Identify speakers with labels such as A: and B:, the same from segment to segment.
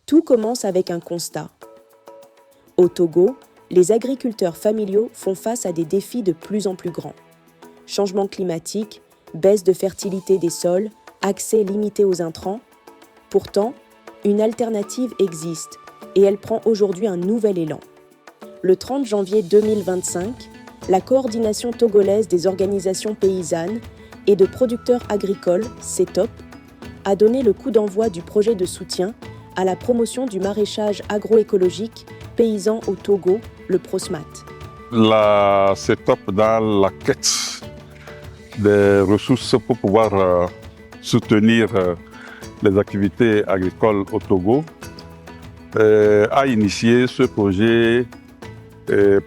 A: Tout commence avec un constat. Au Togo, les agriculteurs familiaux font face à des défis de plus en plus grands. Changement climatique, baisse de fertilité des sols, accès limité aux intrants. Pourtant, une alternative existe et elle prend aujourd'hui un nouvel élan. Le 30 janvier 2025, la coordination togolaise des organisations paysannes et de producteurs agricoles, CETOP, a donné le coup d'envoi du projet de soutien à la promotion du maraîchage agroécologique paysan au Togo, le PROSMAT.
B: La CETOP dans la quête des ressources pour pouvoir soutenir les activités agricoles au Togo a initié ce projet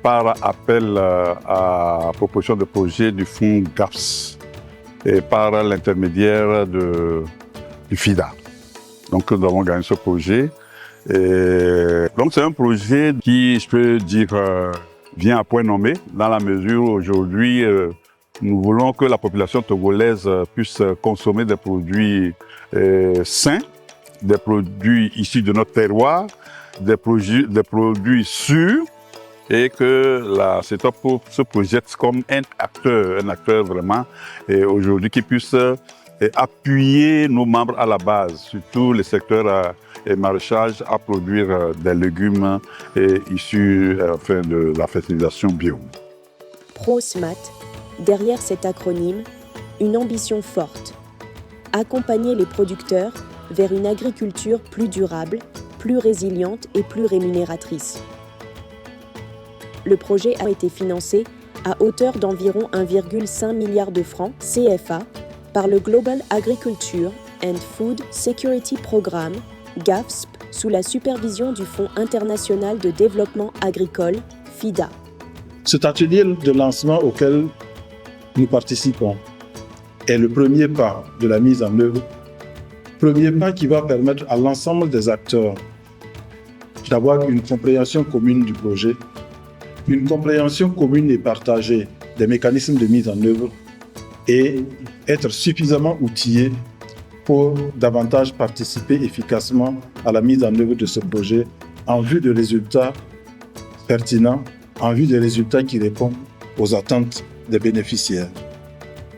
B: par appel à proposition de projet du fonds GAFS et par l'intermédiaire du FIDA. Donc nous avons gagné ce projet. Donc c'est un projet qui, je peux dire, vient à point nommé dans la mesure où aujourd'hui nous voulons que la population togolaise puisse consommer des produits sains, des produits issus de notre terroir, des produits sûrs, et que la CETOP se projette comme un acteur vraiment aujourd'hui qui puisse appuyer nos membres à la base, surtout les secteurs maraîchage, à produire des légumes issus de la fertilisation bio.
A: PROSMAT, derrière cet acronyme, une ambition forte. Accompagner les producteurs vers une agriculture plus durable, plus résiliente et plus rémunératrice. Le projet a été financé à hauteur d'environ 1,5 milliard de francs CFA par le Global Agriculture and Food Security Programme, GAFSP, sous la supervision du Fonds international de développement agricole, FIDA.
C: Cet atelier de lancement auquel nous participons est le premier pas de la mise en œuvre, premier pas qui va permettre à l'ensemble des acteurs d'avoir une compréhension commune du projet, une compréhension commune et partagée des mécanismes de mise en œuvre et être suffisamment outillés pour davantage participer efficacement à la mise en œuvre de ce projet en vue de résultats pertinents, en vue des résultats qui répondent aux attentes des bénéficiaires.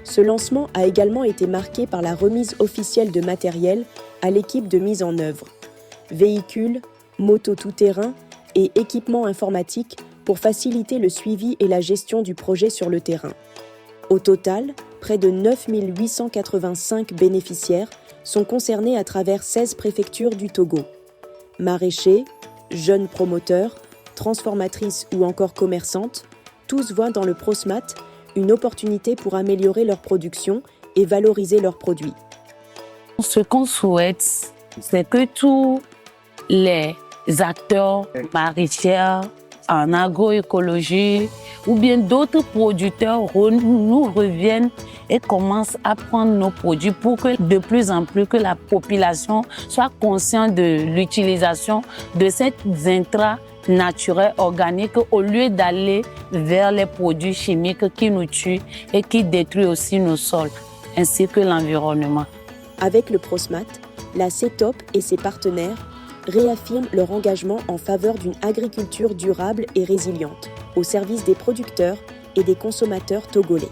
A: Ce lancement a également été marqué par la remise officielle de matériel à l'équipe de mise en œuvre. Véhicules, motos tout-terrain et équipements informatiques pour faciliter le suivi et la gestion du projet sur le terrain. Au total, près de 9 885 bénéficiaires sont concernés à travers 16 préfectures du Togo. Maraîchers, jeunes promoteurs, transformatrices ou encore commerçantes, tous voient dans le PROSMAT une opportunité pour améliorer leur production et valoriser leurs produits.
D: Ce qu'on souhaite, c'est que tous les acteurs maraîchers en agroécologie ou bien d'autres producteurs nous reviennent et commencent à prendre nos produits pour que de plus en plus que la population soit consciente de l'utilisation de ces intrants naturels organiques au lieu d'aller vers les produits chimiques qui nous tuent et qui détruisent aussi nos sols ainsi que l'environnement.
A: Avec le PROSMAT, la CETOP et ses partenaires réaffirment leur engagement en faveur d'une agriculture durable et résiliente, au service des producteurs et des consommateurs togolais.